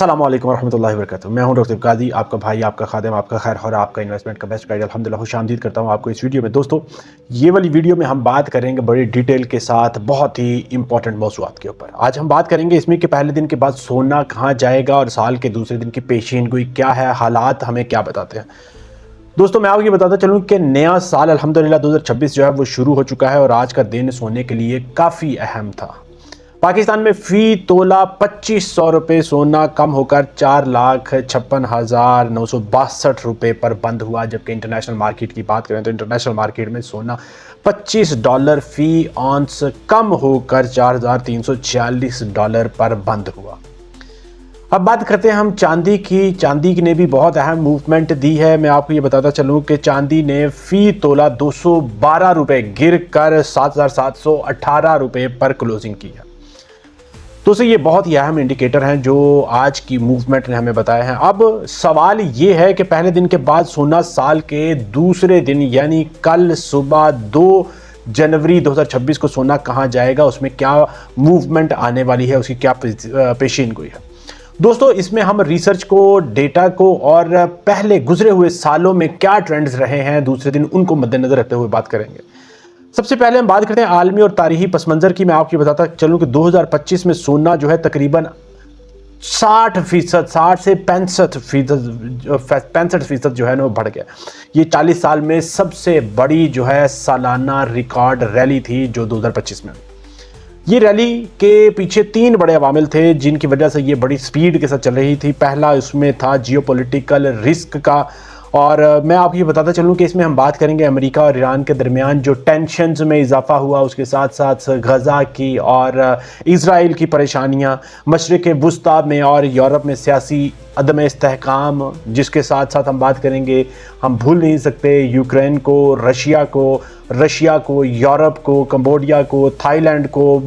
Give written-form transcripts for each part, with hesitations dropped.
अस्सलाम वालेकुम रहमतुल्लाहि व बरकातुहू। मैं हूं डॉक्टर कादी, आपका भाई, आपका खादिम, आपका खैर और आपका इन्वेस्टमेंट का बेस्ट गाइड। अल्हम्दुलिल्लाह खुशामदीद करता हूं आपको इस वीडियो में। दोस्तों, ये वाली वीडियो में हम बात करेंगे बड़ी डिटेल के साथ बहुत ही इंपॉर्टेंट मौज़ूआत के ऊपर। आज हम बात करेंगे इसमें कि पहले दिन के बाद सोना कहाँ जाएगा और साल के दूसरे दिन की पेशीनगोई क्या है, हालात हमें क्या बताते हैं। दोस्तों, मैं आपको ये बताता चलूँ कि नया साल अल्हम्दुलिल्लाह 2026 जो है वो शुरू हो चुका है और आज का दिन सोने के लिए काफ़ी अहम था। पाकिस्तान में फ़ी तोला 2500 रुपये सोना कम होकर 4,56,962 रुपये पर बंद हुआ, जबकि इंटरनेशनल मार्केट की बात करें तो इंटरनेशनल मार्केट में सोना $25 फ़ी ऑन्स कम होकर $4,346 पर बंद हुआ। अब बात करते हैं हम चांदी की। चांदी ने भी बहुत अहम मूवमेंट दी है। मैं आपको ये बताता चलूँ कि चांदी ने फ़ी तोला 212 रुपये गिर कर 7,718 रुपये पर क्लोजिंग की है। दोस्तों, ये बहुत ही अहम इंडिकेटर हैं जो आज की मूवमेंट ने हमें बताया है। अब सवाल ये है कि पहले दिन के बाद सोना साल के दूसरे दिन यानी कल सुबह 2 जनवरी 2026 को सोना कहाँ जाएगा, उसमें क्या मूवमेंट आने वाली है, उसकी क्या पेशीनगोई है। दोस्तों, इसमें हम रिसर्च को, डेटा को और पहले गुजरे हुए सालों में क्या ट्रेंड्स रहे हैं दूसरे दिन, उनको मद्देनजर रखते हुए बात करेंगे। सबसे पहले हम बात करते हैं आलमी और तारीखी पस मंज़र की। मैं आपको बताता चलूँ कि 2025 में सोना जो है तकरीबन 60% 60 से 65% जो है ना वो बढ़ गया। ये 40 साल में सबसे बड़ी जो है सालाना रिकॉर्ड रैली थी जो 2025 में। ये रैली के पीछे 3 बड़े अवामिल थे जिनकी वजह से ये बड़ी स्पीड के साथ चल रही थी। पहला उसमें था जियोपॉलिटिकल रिस्क का, और मैं आपको ये बताता चलूँ कि इसमें हम बात करेंगे अमेरिका और ईरान के दरमियान जो टेंशन्स में इजाफा हुआ, उसके साथ साथ गज़ा की और इज़राइल की परेशानियाँ, मशरिक़ वुस्ता में और यूरोप में सियासी अदम इस्तेहकाम, जिसके साथ साथ हम बात करेंगे, हम भूल नहीं सकते यूक्रेन को, रशिया को, यूरोप को, कंबोडिया को, थाईलैंड को,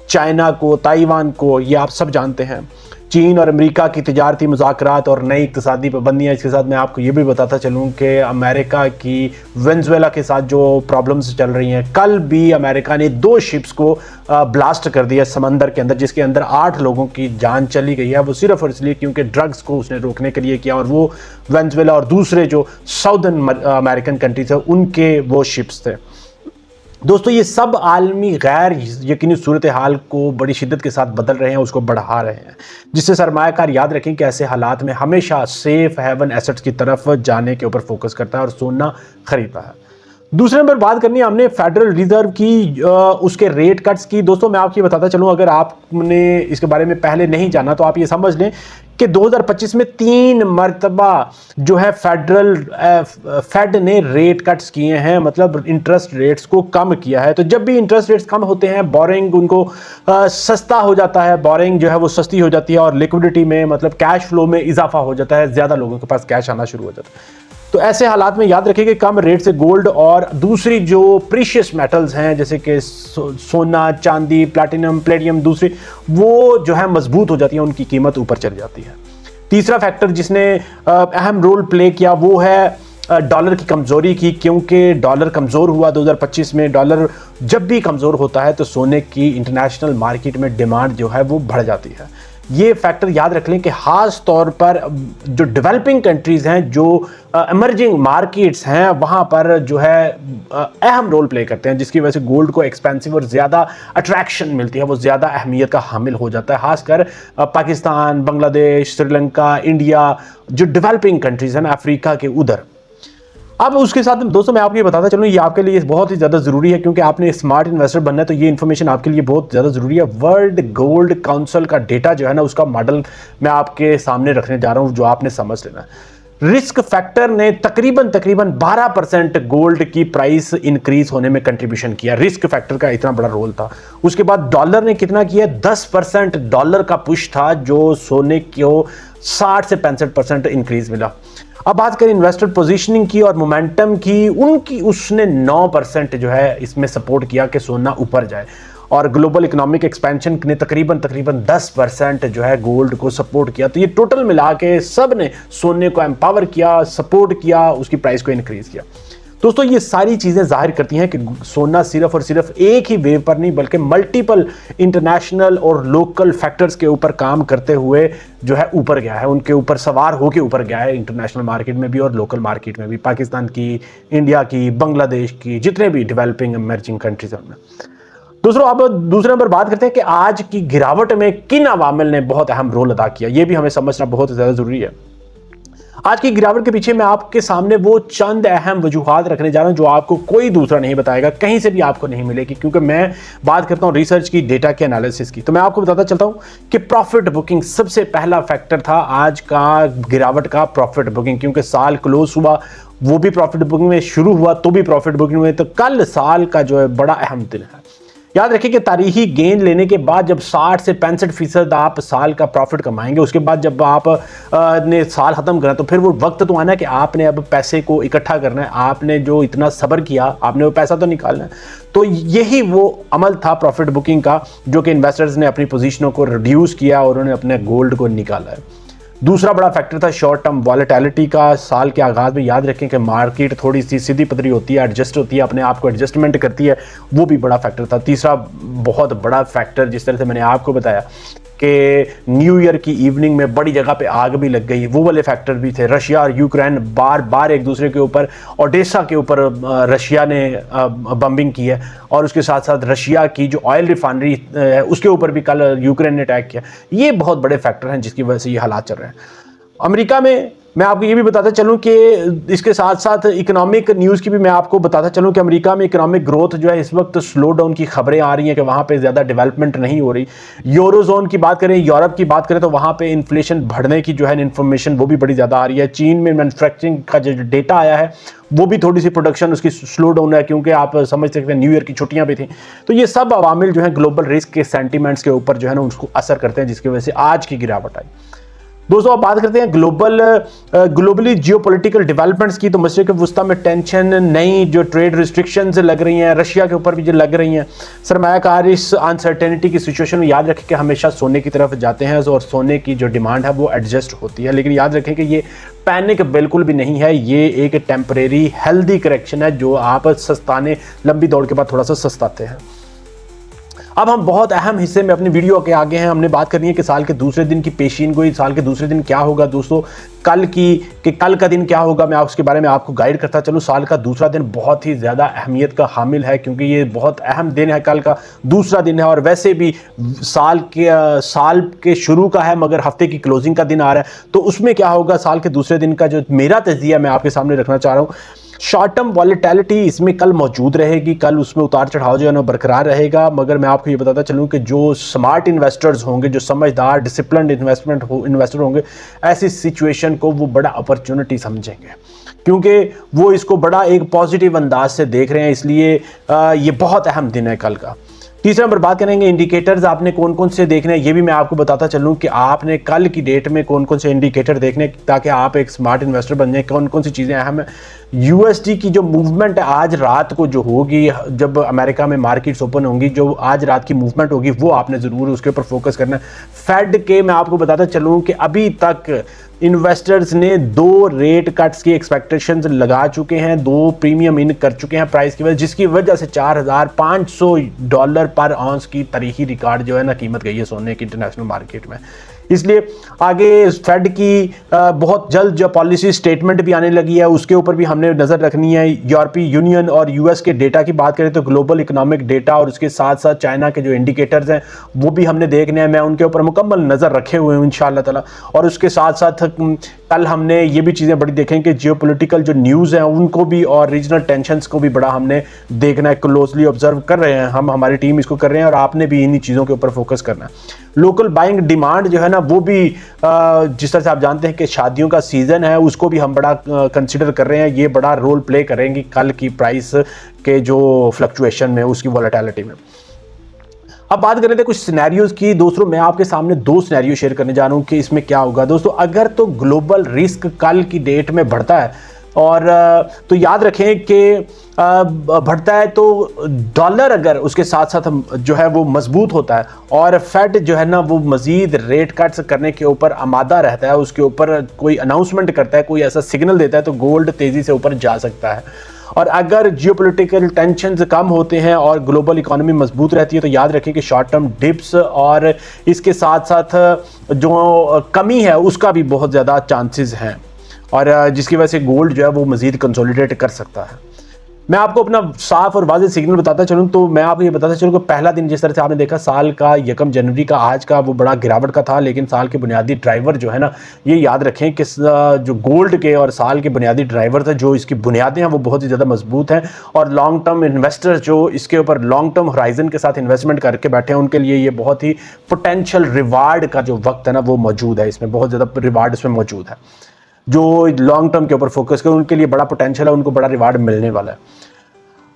चाइना को, ताइवान को, ये आप सब जानते हैं। चीन और अमेरिका की तिजारती मुज़ाकरात और नई इक़्तिसादी पाबंदियाँ। इसके साथ मैं आपको ये भी बताता चलूँ कि अमेरिका की वेनेज़ुएला के साथ जो प्रॉब्लम्स चल रही हैं, कल भी अमेरिका ने 2 शिप्स को ब्लास्ट कर दिया समंदर के अंदर, जिसके अंदर 8 लोगों की जान चली गई है। वो सिर्फ और इसलिए क्योंकि ड्रग्स को उसने रोकने के लिए किया, और वो वेनेज़ुएला और दूसरे जो साउदर्न अमेरिकन कंट्रीज है उनके वो शिप्स थे। दोस्तों, ये सब आलमी गैर यकीनी सूरत हाल को बड़ी शिद्दत के साथ बदल रहे हैं, उसको बढ़ा रहे हैं, जिससे सरमायाकार याद रखें कि ऐसे हालात में हमेशा सेफ हेवन एसेट्स की तरफ जाने के ऊपर फोकस करता है और सोना खरीदता है। दूसरे नंबर बात करनी है हमने फेडरल रिजर्व की, उसके रेट कट्स की। दोस्तों, मैं आपको ये बताता चलूँ, अगर आपने इसके बारे में पहले नहीं जाना तो आप ये समझ लें कि 2025 में 3 मरतबा जो है फेड ने रेट कट्स किए हैं, मतलब इंटरेस्ट रेट्स को कम किया है। तो जब भी इंटरेस्ट रेट्स कम होते हैं, बोरिंग उनको सस्ता हो जाता है, बोरिंग जो है वो सस्ती हो जाती है और लिक्विडिटी में, मतलब कैश फ्लो में इजाफा हो जाता है, ज़्यादा लोगों के पास कैश आना शुरू हो जाता है। तो ऐसे हालात में याद रखिए कि कम रेट से गोल्ड और दूसरी जो प्रीशियस मेटल्स हैं जैसे कि सोना, चांदी, प्लेटिनम दूसरी, वो जो है मजबूत हो जाती है, उनकी कीमत ऊपर चली जाती है। तीसरा फैक्टर जिसने अहम रोल प्ले किया वो है डॉलर की कमज़ोरी की, क्योंकि डॉलर कमज़ोर हुआ 2025 में। डॉलर जब भी कमज़ोर होता है तो सोने की इंटरनेशनल मार्केट में डिमांड जो है वो बढ़ जाती है। ये फैक्टर याद रख लें कि ख़ास तौर पर जो डेवलपिंग कंट्रीज़ हैं, जो इमर्जिंग मार्केट्स हैं, वहाँ पर जो है अहम रोल प्ले करते हैं, जिसकी वजह से गोल्ड को एक्सपेंसिव और ज़्यादा अट्रैक्शन मिलती है, वो ज़्यादा अहमियत का हामिल हो जाता है। खासकर पाकिस्तान, बांग्लादेश, श्रीलंका, इंडिया, जो डेवलपिंग कंट्रीज़ हैं ना अफ्रीका के उधर। अब उसके साथ दोस्तों, मैं आपको ये बताता चलूँ, ये आपके लिए बहुत ही ज़्यादा ज़रूरी है, क्योंकि आपने स्मार्ट इन्वेस्टर बनना है, तो ये इन्फॉर्मेशन आपके लिए बहुत ज़्यादा ज़रूरी है। वर्ल्ड गोल्ड काउंसिल का डेटा जो है ना, उसका मॉडल मैं आपके सामने रखने जा रहा हूँ, जो आपने समझ लेना है। रिस्क फैक्टर ने तकरीबन 12% गोल्ड की प्राइस इंक्रीज होने में कंट्रीब्यूशन किया। रिस्क फैक्टर का इतना बड़ा रोल था। उसके बाद डॉलर ने कितना किया? 10% डॉलर का पुश था, जो सोने को 60 से 65% इंक्रीज मिला। अब बात करें इन्वेस्टर पोजीशनिंग की और मोमेंटम की, उनकी उसने 9% जो है इसमें सपोर्ट किया कि सोना ऊपर जाए, और ग्लोबल इकोनॉमिक एक्सपेंशन ने तकरीबन 10% जो है गोल्ड को सपोर्ट किया। तो ये टोटल मिला के सब ने सोने को एम्पावर किया, सपोर्ट किया, उसकी प्राइस को इंक्रीज किया। दोस्तों ये सारी चीज़ें जाहिर करती हैं कि सोना सिर्फ और सिर्फ एक ही वेव पर नहीं बल्कि मल्टीपल इंटरनेशनल और लोकल फैक्टर्स के ऊपर काम करते हुए जो है ऊपर गया है, उनके ऊपर सवार होकर ऊपर गया है, इंटरनेशनल मार्केट में भी और लोकल मार्केट में भी, पाकिस्तान की, इंडिया की, बांग्लादेश की, जितने भी डेवलपिंग इमर्जिंग कंट्रीज हैं। दूसरों, अब दूसरे नंबर बात करते हैं कि आज की गिरावट में किन अवामिल ने बहुत अहम रोल अदा किया, यह भी हमें समझना बहुत ज़्यादा ज़रूरी है। आज की गिरावट के पीछे मैं आपके सामने वो चंद अहम वजूहात रखने जा रहा हूं जो आपको कोई दूसरा नहीं बताएगा, कहीं से भी आपको नहीं मिलेगी, क्योंकि मैं बात करता हूं रिसर्च की, डेटा के एनालिसिस की। तो मैं आपको बताता चलता हूं कि प्रॉफिट बुकिंग सबसे पहला फैक्टर था आज का गिरावट का, प्रॉफिट बुकिंग, क्योंकि साल क्लोज हुआ वो भी प्रॉफिट बुकिंग में शुरू हुआ तो भी प्रॉफिट बुकिंग में, तो कल साल का जो है बड़ा अहम दिन है। याद रखिए कि तारीखी गेन लेने के बाद जब 60 से 65% आप साल का प्रॉफिट कमाएंगे, उसके बाद जब आप ने साल ख़त्म करा तो फिर वो वक्त तो आना है कि आपने अब पैसे को इकट्ठा करना है, आपने जो इतना सब्र किया आपने वो पैसा तो निकालना है। तो यही वो अमल था प्रॉफिट बुकिंग का, जो कि इन्वेस्टर्स ने अपनी पोजीशनों को रिड्यूस किया और उन्होंने अपने गोल्ड को निकाला है। दूसरा बड़ा फैक्टर था शॉर्ट टर्म वॉलेटिलिटी का। साल के आगाज़ में याद रखें कि मार्केट थोड़ी सी सीधी पतरी होती है, एडजस्ट होती है, अपने आप को एडजस्टमेंट करती है, वो भी बड़ा फैक्टर था। तीसरा बहुत बड़ा फैक्टर, जिस तरह से मैंने आपको बताया कि न्यू ईयर की इवनिंग में बड़ी जगह पे आग भी लग गई, वो वाले फैक्टर भी थे। रशिया और यूक्रेन बार बार एक दूसरे के ऊपर, ओडेसा के ऊपर रशिया ने बम्बिंग की है, और उसके साथ साथ रशिया की जो ऑयल रिफाइनरी है उसके ऊपर भी कल यूक्रेन ने अटैक किया। ये बहुत बड़े फैक्टर हैं जिसकी वजह से ये हालात चल रहे हैं। अमेरिका में मैं आपको ये भी बताता चलूं कि इसके साथ साथ इकोनॉमिक न्यूज़ की भी मैं आपको बताता चलूं कि अमेरिका में इकोनॉमिक ग्रोथ जो है इस वक्त स्लो डाउन की खबरें आ रही हैं कि वहाँ पे ज़्यादा डेवलपमेंट नहीं हो रही। यूरोजोन की बात करें, यूरोप की बात करें तो वहाँ पे इन्फ्लेशन बढ़ने की जो है इन्फॉर्मेशन वो भी बड़ी ज़्यादा आ रही है। चीन में मैन्युफैक्चरिंग का जो डेटा आया है वो भी थोड़ी सी प्रोडक्शन उसकी स्लो डाउन है, क्योंकि आप समझ सकते हैं न्यू ईयर की छुट्टियां भी थी। तो ये सब अवामिल जो है ग्लोबल रिस्क के सेंटीमेंट्स के ऊपर जो है ना उसको असर करते हैं, जिसकी वजह से आज की गिरावट आई। दोस्तों, अब बात करते हैं ग्लोबली जियोपॉलिटिकल डेवलपमेंट्स की। तो मशरिक वुस्ता में टेंशन, नई जो ट्रेड रिस्ट्रिक्शंस लग रही हैं, रशिया के ऊपर भी जो लग रही हैं, सरमायाकार इस अनसर्टेनिटी की सिचुएशन में याद रखें कि हमेशा सोने की तरफ जाते हैं और सोने की जो डिमांड है वो एडजस्ट होती है। लेकिन याद रखें कि ये पैनिक बिल्कुल भी नहीं है, ये एक टेम्परेरी हेल्दी करेक्शन है जो आप सस्ताने लंबी दौड़ के बाद थोड़ा सा सस्ताते हैं। अब हम बहुत अहम हिस्से में अपनी वीडियो के आगे हैं। हमने बात करनी है कि साल के दूसरे दिन की पेशीन गोई, साल के दूसरे दिन क्या होगा। दोस्तों, कल का दिन क्या होगा, मैं उसके बारे में आपको गाइड करता चलूँ। साल का दूसरा दिन बहुत ही ज़्यादा अहमियत का हामिल है, क्योंकि ये बहुत अहम दिन है, कल का दूसरा दिन है। और वैसे भी साल के शुरू का है मगर हफ्ते की क्लोजिंग का दिन आ रहा है, तो उसमें क्या होगा साल के दूसरे दिन का जो मेरा तज्जिया मैं आपके सामने रखना चाह रहा हूँ। शॉर्ट टर्म वॉलेटिलिटी इसमें कल मौजूद रहेगी, कल उसमें उतार चढ़ाव जो है ना बरकरार रहेगा। मगर मैं आपको ये बताता चलूँ कि जो स्मार्ट इन्वेस्टर्स होंगे, जो समझदार डिसिप्लिन्ड इन्वेस्टर होंगे, ऐसी सिचुएशन को वो बड़ा अपॉर्चुनिटी समझेंगे, क्योंकि वो इसको बड़ा एक पॉजिटिव अंदाज से देख रहे हैं। इसलिए ये बहुत अहम दिन है कल का। तीसरा नंबर बात करेंगे इंडिकेटर्स आपने कौन कौन से देखने हैं, ये भी मैं आपको बताता चलूँ कि आपने कल की डेट में कौन कौन से इंडिकेटर देखने ताकि आप एक स्मार्ट इन्वेस्टर बन जाएं। कौन कौन सी चीज़ें अहम है। यूएसडी की जो मूवमेंट है आज रात को जो होगी, जब अमेरिका में मार्केट्स ओपन होंगी, जो आज रात की मूवमेंट होगी वो आपने ज़रूर उसके ऊपर फोकस करना है। फेड के मैं आपको बताता चलूँ कि अभी तक इन्वेस्टर्स ने 2 रेट कट्स की एक्सपेक्टेशंस लगा चुके हैं, 2 प्रीमियम इन कर चुके हैं प्राइस की वजह, जिसकी वजह से $4,500 पर आउंस की तारीखी रिकॉर्ड जो है ना कीमत गई है सोने की इंटरनेशनल मार्केट में। इसलिए आगे फेड की बहुत जल्द जो पॉलिसी स्टेटमेंट भी आने लगी है, उसके ऊपर भी हमने नज़र रखनी है। यूरोपीय यूनियन और यूएस के डेटा की बात करें तो ग्लोबल इकोनॉमिक डेटा और उसके साथ साथ चाइना के जो इंडिकेटर्स हैं वो भी हमने देखने हैं। मैं उनके ऊपर मुकम्मल नज़र रखे हुए हूँ इंशाअल्लाह ताला। और उसके साथ साथ कल हमने ये भी चीज़ें बड़ी देखें कि जियोपॉलिटिकल जो न्यूज़ हैं उनको भी और रीजनल टेंशन्स को भी बड़ा हमने देखना है, क्लोजली ऑब्जर्व कर रहे हैं हम, हमारी टीम इसको कर रहे हैं और आपने भी इन्हीं चीज़ों के ऊपर फोकस करना है। लोकल बाइंग डिमांड जो है ना वो भी जिस तरह से आप जानते हैं कि शादियों का सीज़न है, उसको भी हम बड़ा कंसिडर कर रहे हैं। ये बड़ा रोल प्ले करेंगी कल की प्राइस के जो फ्लक्चुएशन में, उसकी वॉलेटिलिटी में। अब बात करें थे कुछ सिनेरियोज की। दोस्तों, मैं आपके सामने 2 सिनेरियो शेयर करने जा रहा हूँ कि इसमें क्या होगा। दोस्तों, अगर तो ग्लोबल रिस्क कल की डेट में बढ़ता है और तो याद रखें कि बढ़ता है तो डॉलर अगर उसके साथ साथ जो है वो मजबूत होता है और फेड जो है ना वो मज़ीद रेट कट्स करने के ऊपर आमादा रहता है, उसके ऊपर कोई अनाउंसमेंट करता है, कोई ऐसा सिग्नल देता है, तो गोल्ड तेज़ी से ऊपर जा सकता है। और अगर जियोपॉलिटिकल टेंशन कम होते हैं और ग्लोबल इकोनॉमी मजबूत रहती है तो याद रखें कि शॉर्ट टर्म डिप्स और इसके साथ साथ जो कमी है उसका भी बहुत ज़्यादा चांसेस हैं, और जिसकी वजह से गोल्ड जो है वो मज़ीद कंसोलिडेट कर सकता है। मैं आपको अपना साफ और वाज़ेह सिग्नल बताता चलूँ तो मैं आपको ये बताता चलूँ कि पहला दिन जिस तरह से आपने देखा साल का 1 जनवरी का आज का वो बड़ा गिरावट का था, लेकिन साल के बुनियादी ड्राइवर जो है ना, ये याद रखें कि जो गोल्ड के और साल के बुनियादी ड्राइवर थे, जो इसकी बुनियादें हैं वो बहुत ही ज़्यादा मजबूत हैं, और लॉन्ग टर्म इन्वेस्टर्स जो इसके ऊपर लॉन्ग टर्म होराइजन के साथ इन्वेस्टमेंट करके बैठे हैं उनके लिए ये बहुत ही पोटेंशियल रिवार्ड का जो वक्त है ना वो मौजूद है, इसमें बहुत ज़्यादा रिवार्ड इसमें मौजूद है। जो लॉन्ग टर्म के ऊपर फोकस करें उनके लिए बड़ा पोटेंशियल है, उनको बड़ा रिवार्ड मिलने वाला है।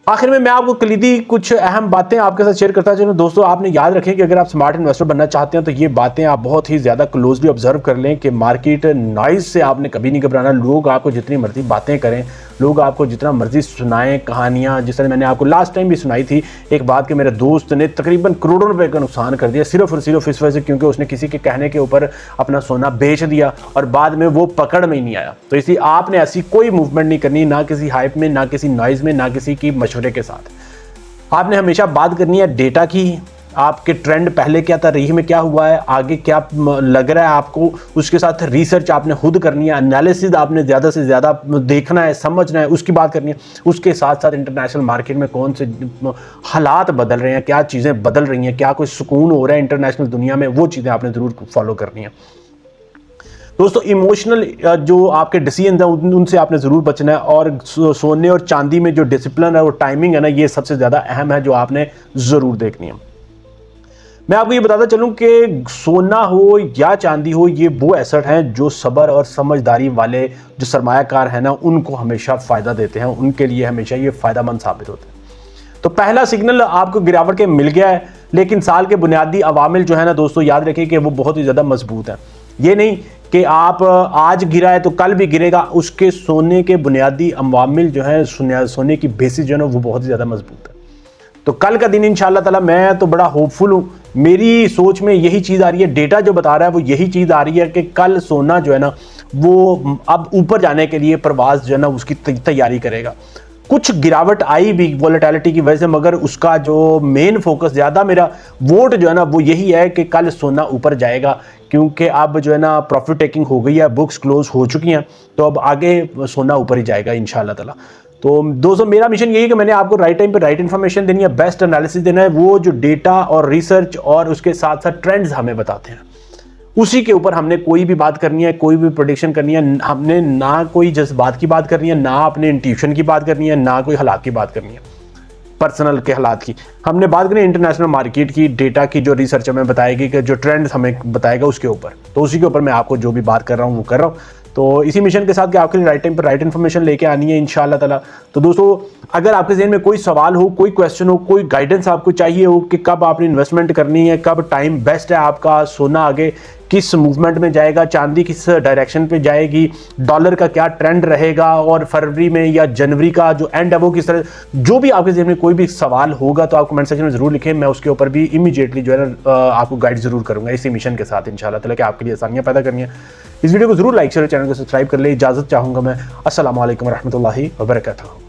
आखिर में मैं आपको कलीदी कुछ अहम बातें आपके साथ शेयर करता चलूं। दोस्तों, आपने याद रखें कि अगर आप स्मार्ट इन्वेस्टर बनना चाहते हैं तो ये बातें आप बहुत ही ज़्यादा क्लोजली ऑब्जर्व कर लें कि मार्केट नॉइज से आपने कभी नहीं घबराना। लोग आपको जितनी मर्जी बातें करें, लोग आपको जितना मर्जी सुनाएं कहानियाँ, जिस तरह मैंने आपको लास्ट टाइम भी सुनाई थी एक बात कि मेरे दोस्त ने तकरीबन करोड़ों रुपए का नुकसान कर दिया सिर्फ और सिर्फ इस वजह से क्योंकि उसने किसी के कहने के ऊपर अपना सोना बेच दिया और बाद में वो पकड़ में ही नहीं आया। तो इसलिए आपने ऐसी कोई मूवमेंट नहीं करनी, ना किसी हाइप में, ना किसी नॉइज़ में, ना किसी की मशवरे के साथ। आपने हमेशा बात करनी है डेटा की, आपके ट्रेंड पहले क्या था, रही में क्या हुआ है, आगे क्या लग रहा है आपको, उसके साथ रिसर्च आपने खुद करनी है, एनालिसिस आपने ज़्यादा से ज़्यादा देखना है, समझना है, उसकी बात करनी है। उसके साथ साथ इंटरनेशनल मार्केट में कौन से हालात बदल रहे हैं, क्या चीज़ें बदल रही हैं, क्या कोई सुकून हो रहा है इंटरनेशनल दुनिया में, वो चीज़ें आपने ज़रूर फॉलो करनी है। दोस्तों, इमोशनल जो आपके डिसीजन हैं उनसे आपने ज़रूर बचना है, और सोने और चांदी में जो डिसिप्लिन है और टाइमिंग है ना, ये सबसे ज़्यादा अहम है जो आपने ज़रूर देखनी है। मैं आपको ये बताता चलूं कि सोना हो या चांदी हो, ये वो एसेट हैं जो सब्र और समझदारी वाले जो सरमायाकार हैं ना उनको हमेशा फ़ायदा देते हैं, उनके लिए हमेशा ये फ़ायदामंद साबित होते हैं। तो पहला सिग्नल आपको गिरावट के मिल गया है, लेकिन साल के बुनियादी अवामिल जो है ना दोस्तों, याद रखें कि वो बहुत ही ज़्यादा मजबूत हैं। ये नहीं कि आप आज गिरा है तो कल भी गिरेगा, उसके सोने के बुनियादी अवामिल जो है, सोने की बेसिस जो है ना वो बहुत ही ज़्यादा मजबूत है। तो कल का दिन इंशाअल्लाह ताला मैं तो बड़ा होपफुल हूँ, मेरी सोच में यही चीज़ आ रही है, डेटा जो बता रहा है वो यही चीज़ आ रही है कि कल सोना जो है ना वो अब ऊपर जाने के लिए प्रवास जो है ना उसकी तैयारी करेगा। कुछ गिरावट आई भी वॉलेटिलिटी की वजह से, मगर उसका जो मेन फोकस ज़्यादा मेरा वोट जो है ना वो यही है कि कल सोना ऊपर जाएगा, क्योंकि अब जो है ना प्रॉफिट टेकिंग हो गई है, बुक्स क्लोज हो चुकी हैं, तो अब आगे सोना ऊपर ही जाएगा इंशाअल्लाह ताला। तो दोस्तों, मेरा मिशन यही है कि मैंने आपको राइट टाइम पे राइट इन्फॉर्मेशन देनी है, बेस्ट एनालिसिस देना है, वो जो डेटा और रिसर्च और उसके साथ साथ ट्रेंड्स हमें बताते हैं उसी के ऊपर हमने कोई भी बात करनी है, कोई भी प्रेडिक्शन करनी है। हमने ना कोई जज्बात की बात करनी है, ना अपने इंट्यूशन की बात करनी है, ना कोई हालात की बात करनी है, पर्सनल के हालात की। हमने बात करनी है इंटरनेशनल मार्केट की, डेटा की, जो रिसर्च हमें बताएगी, कि जो ट्रेंड हमें बताएगा उसके ऊपर। तो उसी के ऊपर मैं आपको जो भी बात कर रहा हूँ वो कर रहा हूँ। तो इसी मिशन के साथ कि आपके लिए राइट टाइम पर राइट इन्फॉर्मेशन लेके आनी है इंशाअल्लाह ताला। तो दोस्तों, अगर आपके ज़हन में कोई सवाल हो, कोई क्वेश्चन हो, कोई गाइडेंस आपको चाहिए हो कि कब आपने इन्वेस्टमेंट करनी है, कब टाइम बेस्ट है आपका, सोना आगे किस मूवमेंट में जाएगा, चांदी किस डायरेक्शन पे जाएगी, डॉलर का क्या ट्रेंड रहेगा, और फरवरी में या जनवरी का जो एंड है वो किस तरह, जो भी आपके ज़हन में कोई भी सवाल होगा तो आप कमेंट सेक्शन में ज़रूर लिखें। मैं उसके ऊपर भी इमीडिएटली जो है ना आपको गाइड ज़रूर करूँगा इसी मिशन के साथ इंशाअल्लाह ताला, कि आपके लिए आसानियाँ पैदा करनी है। इस वीडियो को ज़रूर लाइक शेयर, चैनल को सब्सक्राइब कर ले। इजाज़त चाहूँगा मैं। अस्सलाम वालेकुम रहमतुल्लाहि व बरकातहू।